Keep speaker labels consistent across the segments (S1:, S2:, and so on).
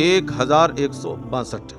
S1: 1162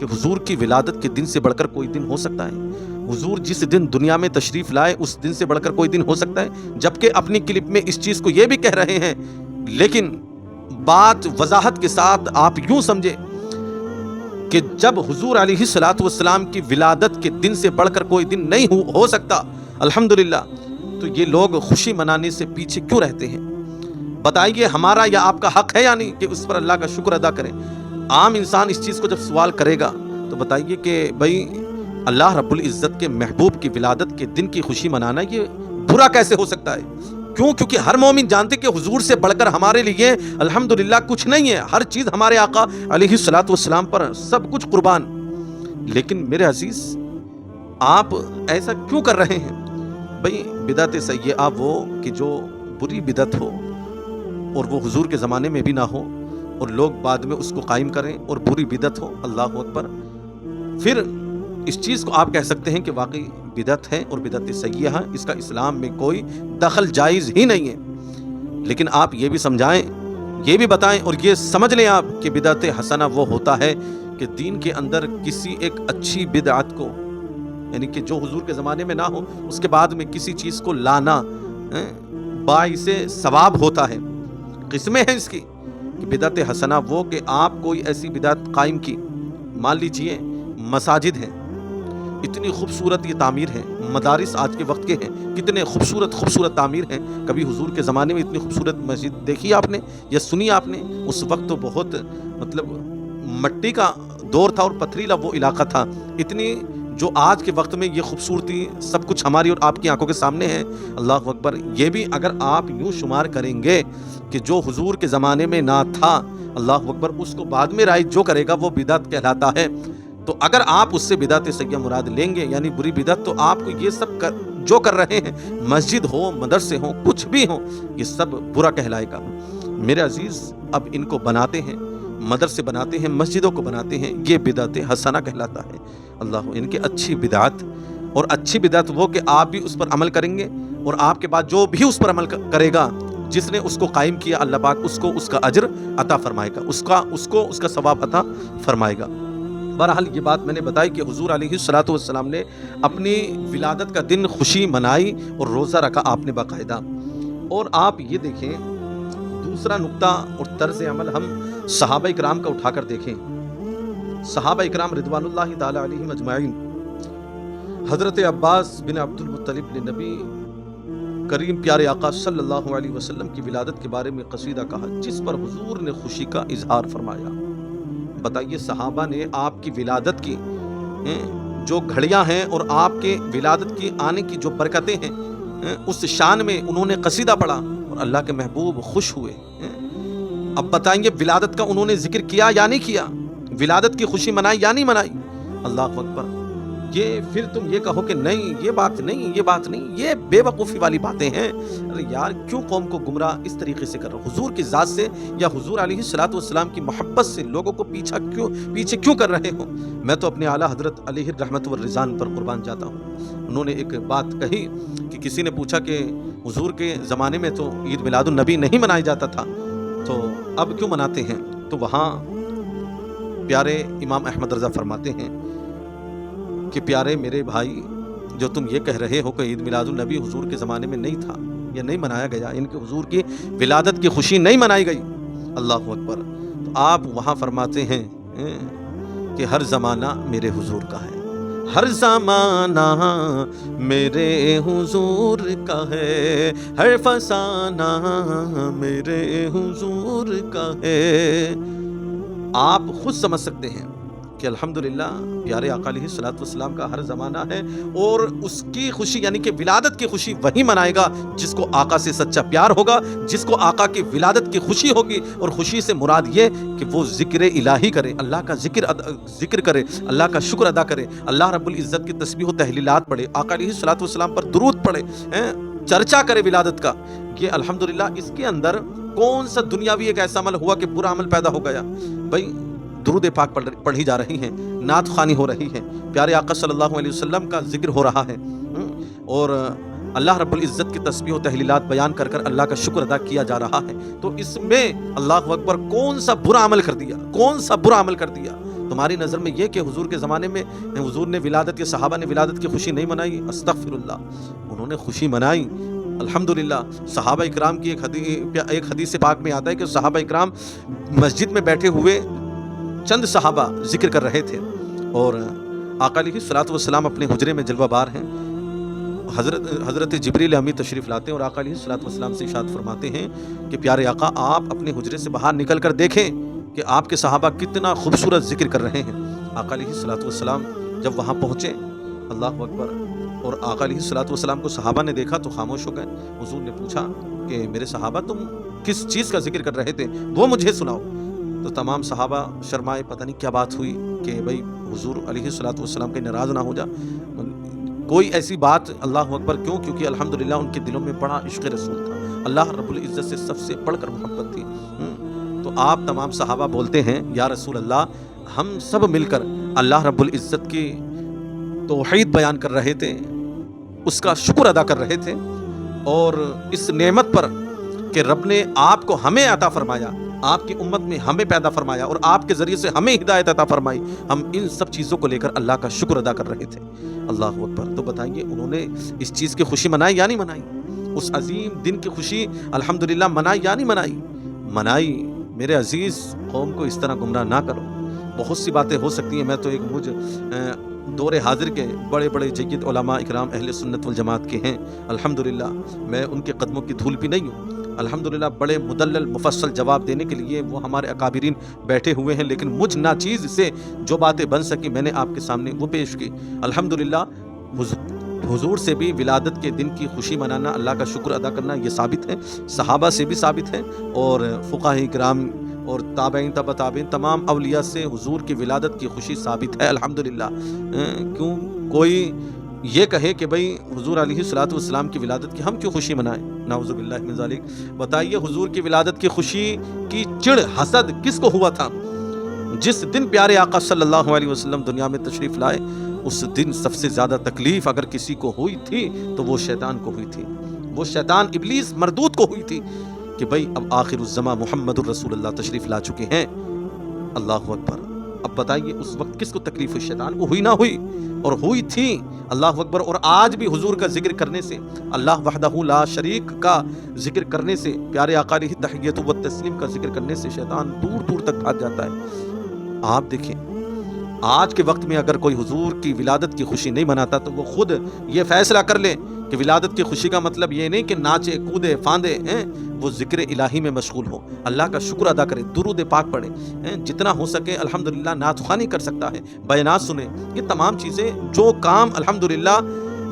S1: کہ حضور کی ولادت کے دن سے بڑھ کر کوئی دن ہو سکتا ہے؟ حضور جس دن دنیا میں تشریف لائے اس دن سے بڑھ کر کوئی دن ہو سکتا ہے؟ جبکہ اپنی کلپ میں اس چیز کو یہ بھی کہہ رہے ہیں، لیکن بات وضاحت کے ساتھ آپ یوں سمجھے کہ جب حضور علیہ الصلوۃ والسلام کی ولادت کے دن سے بڑھ کر کوئی دن نہیں ہو سکتا الحمدللہ، تو یہ لوگ خوشی منانے سے پیچھے کیوں رہتے ہیں؟ بتائیے ہمارا یا آپ کا حق ہے یا نہیں کہ اس پر اللہ کا شکر ادا کریں؟ عام انسان اس چیز کو جب سوال کرے گا تو بتائیے کہ بھائی اللہ رب العزت کے محبوب کی ولادت کے دن کی خوشی منانا یہ برا کیسے ہو سکتا ہے؟ کیوں؟ کیونکہ ہر مومن جانتے کہ حضور سے بڑھ کر ہمارے لیے الحمدللہ کچھ نہیں ہے، ہر چیز ہمارے آقا علیہ الصلوۃ والسلام پر سب کچھ قربان۔ لیکن میرے عزیز آپ ایسا کیوں کر رہے ہیں؟ بھائی بدعت سیئہ وہ کہ جو بری بدعت ہو اور وہ حضور کے زمانے میں بھی نہ ہو اور لوگ بعد میں اس کو قائم کریں اور بری بدعت ہو، اللہ اکبر، پھر اس چیز کو آپ کہہ سکتے ہیں کہ واقعی بدعت ہے اور بدعت سیئہ ہے، اس کا اسلام میں کوئی دخل جائز ہی نہیں ہے۔ لیکن آپ یہ بھی سمجھائیں، یہ بھی بتائیں اور یہ سمجھ لیں آپ کہ بدعت حسنہ وہ ہوتا ہے کہ دین کے اندر کسی ایک اچھی بدعت کو، یعنی کہ جو حضور کے زمانے میں نہ ہو، اس کے بعد میں کسی چیز کو لانا باعث ثواب ہوتا ہے۔ قسمیں ہیں اس کی کہ بدعت حسنہ وہ کہ آپ کوئی ایسی بدعت قائم کی، مان لیجئے مساجد ہیں، اتنی خوبصورت یہ تعمیر ہیں، مدارس آج کے وقت کے ہیں، کتنے خوبصورت تعمیر ہیں، کبھی حضور کے زمانے میں اتنی خوبصورت مسجد دیکھی آپ نے یا سنی آپ نے؟ اس وقت تو بہت مطلب مٹی کا دور تھا اور پتھریلا وہ علاقہ تھا، اتنی جو آج کے وقت میں یہ خوبصورتی سب کچھ ہماری اور آپ کی آنکھوں کے سامنے ہے، اللہ اکبر۔ یہ بھی اگر آپ یوں شمار کریں گے کہ جو حضور کے زمانے میں نہ تھا، اللہ اکبر، اس کو بعد میں رائج جو کرے گا وہ بدعت کہلاتا ہے۔ تو اگر آپ اس سے بدعت سیئہ مراد لیں گے یعنی بری بدعت، تو آپ کو یہ سب جو کر رہے ہیں، مسجد ہو، مدرسے ہوں، کچھ بھی ہوں، یہ سب برا کہلائے گا۔ میرے عزیز اب ان کو بناتے ہیں، مدرسے بناتے ہیں، مسجدوں کو بناتے ہیں، یہ بدعت حسنہ کہلاتا ہے۔ اللہ، ان کی اچھی بدعت، اور اچھی بدعت وہ کہ آپ بھی اس پر عمل کریں گے اور آپ کے بعد جو بھی اس پر عمل کرے گا، جس نے اس کو قائم کیا، اللہ پاک اس کو اس کا اجر عطا فرمائے گا، اس کا ثواب عطا فرمائے گا۔ بہرحال یہ بات میں نے بتائی کہ حضور علیہ الصلوۃ والسلام نے اپنی ولادت کا دن خوشی منائی اور روزہ رکھا آپ نے باقاعدہ۔ اور آپ یہ دیکھیں دوسرا نقطہ اور طرز عمل ہم صحابہ اکرام کا اٹھا کر دیکھیں۔ صحابہ اکرام رضوان اللہ تعالی علیہم اجمعین، حضرت عباس بن عبد المطلب نے نبی کریم پیارے آقا صلی اللہ علیہ وسلم کی ولادت کے بارے میں قصیدہ کہا جس پر حضور نے خوشی کا اظہار فرمایا۔ بتائیے صحابہ نے آپ کی ولادت کی جو گھڑیاں ہیں اور آپ کے ولادت کی آنے کی جو برکتیں ہیں، اس شان میں انہوں نے قصیدہ پڑھا اور اللہ کے محبوب خوش ہوئے۔ اب بتائیں گے ولادت کا انہوں نے ذکر کیا یا نہیں کیا؟ ولادت کی خوشی منائی یا نہیں منائی؟ اللہ اکبر۔ یہ پھر تم یہ کہو کہ نہیں یہ بات نہیں، یہ بے وقوفی والی باتیں ہیں۔ ارے یار کیوں قوم کو گمراہ اس طریقے سے کر رہے ہو؟ حضور کی ذات سے یا حضور علیہ الصلوۃ والسلام کی محبت سے لوگوں کو پیچھے کیوں کر رہے ہو؟ میں تو اپنے اعلیٰ حضرت علیہ الرحمت والرضوان پر قربان جاتا ہوں۔ انہوں نے ایک بات کہی کہ کسی نے پوچھا کہ حضور کے زمانے میں تو عید میلاد النبی نہیں منایا جاتا تھا، تو اب کیوں مناتے ہیں؟ تو وہاں پیارے امام احمد رضا فرماتے ہیں کہ پیارے میرے بھائی، جو تم یہ کہہ رہے ہو کہ عید میلاد النبی حضور کے زمانے میں نہیں تھا یا نہیں منایا گیا، ان کے حضور کی ولادت کی خوشی نہیں منائی گئی، اللہ اکبر، تو آپ وہاں فرماتے ہیں کہ ہر زمانہ میرے حضور کا ہے، ہر زمانہ میرے حضور کا ہے، ہر فسانہ میرے حضور کا ہے۔ آپ خود سمجھ سکتے ہیں کہ الحمدللہ پیارے آقا علیہ الصلوۃ والسلام کا ہر زمانہ ہے، اور اس کی خوشی یعنی کہ ولادت کی خوشی وہی منائے گا جس کو آقا سے سچا پیار ہوگا، جس کو آقا کی ولادت کی خوشی ہوگی، اور خوشی سے مراد یہ کہ وہ ذکر الہی کرے، اللہ کا ذکر کرے، اللہ کا شکر ادا کرے، اللہ رب العزت کی تسبیح و تہلیلات پڑھے، آقا علیہ الصلوۃ والسلام پر درود پڑھے، چرچا کرے ولادت کا۔ یہ الحمدللہ اس کے اندر کون سا دنیاوی ایک ایسا عمل ہوا کہ برا عمل پیدا ہو گیا؟ بھائی درود پاک پڑھی جا رہی ہیں، نعت خوانی ہو رہی ہے، پیارے آقا صلی اللہ علیہ وسلم کا ذکر ہو رہا ہے، اور اللہ رب العزت کی تسبیح و تحلیلات بیان کر کر اللہ کا شکر ادا کیا جا رہا ہے، تو اس میں اللہ اکبر کون سا برا عمل کر دیا، کون سا برا عمل کر دیا؟ تمہاری نظر میں یہ کہ حضور کے زمانے میں حضور نے ولادت کے صحابہ نے ولادت کی خوشی نہیں منائی؟ استغفر اللہ، انہوں نے خوشی منائی الحمدللہ۔ صحابہ اکرام کی ایک حدیث پاک میں آتا ہے کہ صحابہ اکرام مسجد میں بیٹھے ہوئے چند صحابہ ذکر کر رہے تھے، اور آقا علیہ الصلوۃ والسلام اپنے حجرے میں جلوہ بار ہیں، حضرت جبریل امی تشریف لاتے ہیں اور آقا علیہ الصلوۃ والسلام سے ارشاد فرماتے ہیں کہ پیارے آقا آپ اپنے حجرے سے باہر نکل کر دیکھیں کہ آپ کے صحابہ کتنا خوبصورت ذکر کر رہے ہیں۔ آقا علیہ الصلوۃ والسلام جب وہاں پہنچے، اللہ اکبر، اور آقا علیہ الصلوۃ والسلام کو صحابہ نے دیکھا تو خاموش ہو گئے۔ حضور نے پوچھا کہ میرے صحابہ تم کس چیز کا ذکر کر رہے تھے، وہ مجھے سناؤ۔ تو تمام صحابہ شرمائے، پتہ نہیں کیا بات ہوئی کہ بھئی حضور علیہ الصلوۃ والسلام کے ناراض نہ ہو جا، کوئی ایسی بات، اللہ اکبر، کیونکہ الحمدللہ ان کے دلوں میں بڑا عشق رسول تھا، اللہ رب العزت سے سب سے بڑھ کر محبت تھی۔ تو آپ تمام صحابہ بولتے ہیں یا رسول اللہ، ہم سب مل کر اللہ رب العزت کی توحید بیان کر رہے تھے، اس کا شکر ادا کر رہے تھے، اور اس نعمت پر کہ رب نے آپ کو ہمیں عطا فرمایا، آپ کی امت میں ہمیں پیدا فرمایا اور آپ کے ذریعے سے ہمیں ہدایت عطا فرمائی، ہم ان سب چیزوں کو لے کر اللہ کا شکر ادا کر رہے تھے۔ اللہ اکبر۔ تو بتائیے انہوں نے اس چیز کی خوشی منائی یا نہیں منائی؟ اس عظیم دن کی خوشی الحمدللہ منائی یا نہیں منائی؟ منائی۔ میرے عزیز، قوم کو اس طرح گمراہ نہ کرو۔ بہت سی باتیں ہو سکتی ہیں، میں تو ایک دور حاضر کے بڑے بڑے جید علماء اکرام اہل سنت والجماعت کے ہیں الحمدللہ، میں ان کے قدموں کی دھول بھی نہیں ہوں الحمدللہ، بڑے مدلل مفصل جواب دینے کے لیے وہ ہمارے اکابرین بیٹھے ہوئے ہیں، لیکن مجھ ناچیز سے جو باتیں بن سکی میں نے آپ کے سامنے وہ پیش کی الحمدللہ۔ حضور سے بھی ولادت کے دن کی خوشی منانا، اللہ کا شکر ادا کرنا، یہ ثابت ہے، صحابہ سے بھی ثابت ہے، اور فقہاء کرام اور تابعین تبع تابعین تمام اولیاء سے حضور کی ولادت کی خوشی ثابت ہے الحمدللہ۔ کیوں کوئی یہ کہے کہ بھئی حضور علیہ الصلوۃ والسلام کی ولادت کی ہم کیوں خوشی منائیں؟ نعوذ باللہ من ذالک۔ بتائیے حضور کی ولادت کی خوشی کی چڑ حسد کس کو ہوا تھا؟ جس دن پیارے آقا صلی اللہ علیہ وسلم دنیا میں تشریف لائے، اس دن سب سے زیادہ تکلیف اگر کسی کو ہوئی تھی تو وہ شیطان کو ہوئی تھی، وہ شیطان ابلیس مردود کو ہوئی تھی کہ بھئی اب آخر الزمان محمد الرسول اللہ تشریف لا چکے ہیں۔ اللہ اکبر۔ اب بتائیے اس وقت کس کو تکلیف ہوئی؟ شیطان کو ہوئی نہ ہوئی؟ اور ہوئی تھی۔ اللہ اکبر۔ اور آج بھی حضور کا ذکر کرنے سے، اللہ وحدہ لا شریک کا ذکر کرنے سے، پیارے آقا علیہ تحیت و تسلیم کا ذکر کرنے سے شیطان دور دور تک بھاگ جاتا ہے۔ آپ دیکھیں آج کے وقت میں اگر کوئی حضور کی ولادت کی خوشی نہیں مناتا تو وہ خود یہ فیصلہ کر لے کہ ولادت کی خوشی کا مطلب یہ نہیں کہ ناچے کودے فاندے، وہ ذکر الہی میں مشغول ہو، اللہ کا شکر ادا کرے، درود پاک پڑھے، جتنا ہو سکے الحمدللہ نعت خوانی کر سکتا ہے، بیانات سنے، یہ تمام چیزیں جو کام الحمدللہ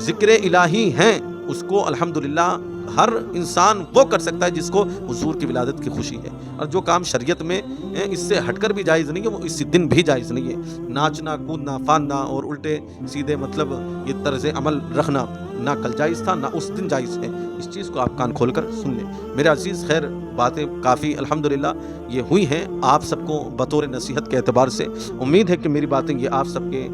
S1: ذکر الہی ہیں اس کو الحمدللہ ہر انسان وہ کر سکتا ہے جس کو حضور کی ولادت کی خوشی ہے، اور جو کام شریعت میں اس سے ہٹ کر بھی جائز نہیں ہے وہ اس دن بھی جائز نہیں ہے۔ ناچنا کودنا فاندنا اور الٹے سیدھے مطلب یہ طرز عمل رکھنا نہ کل جائز تھا نہ اس دن جائز ہے، اس چیز کو آپ کان کھول کر سن لیں۔ میرے عزیز، خیر باتیں کافی الحمدللہ یہ ہوئی ہیں آپ سب کو بطور نصیحت کے اعتبار سے، امید ہے کہ میری باتیں یہ آپ سب کے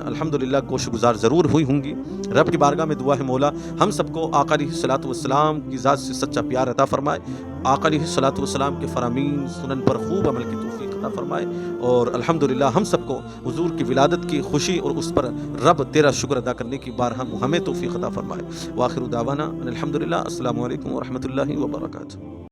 S1: الحمدللہ گوش گزار ضرور ہوئی ہوں گی۔ رب کی بارگاہ میں دعا ہے مولا ہم سب کو آقا علیہ الصلوۃ والسلام کی ذات سے سچا پیار عطا فرمائے، آقا علیہ الصلوۃ والسلام کے فرامین سنن پر خوب عمل کی توفیق عطا فرمائے، اور الحمدللہ ہم سب کو حضور کی ولادت کی خوشی اور اس پر رب تیرا شکر ادا کرنے کی بارہا ہمیں توفیق عطا فرمائے۔ وآخر دعوانا ان الحمدللہ۔ السلام علیکم ورحمۃ اللہ وبرکاتہ۔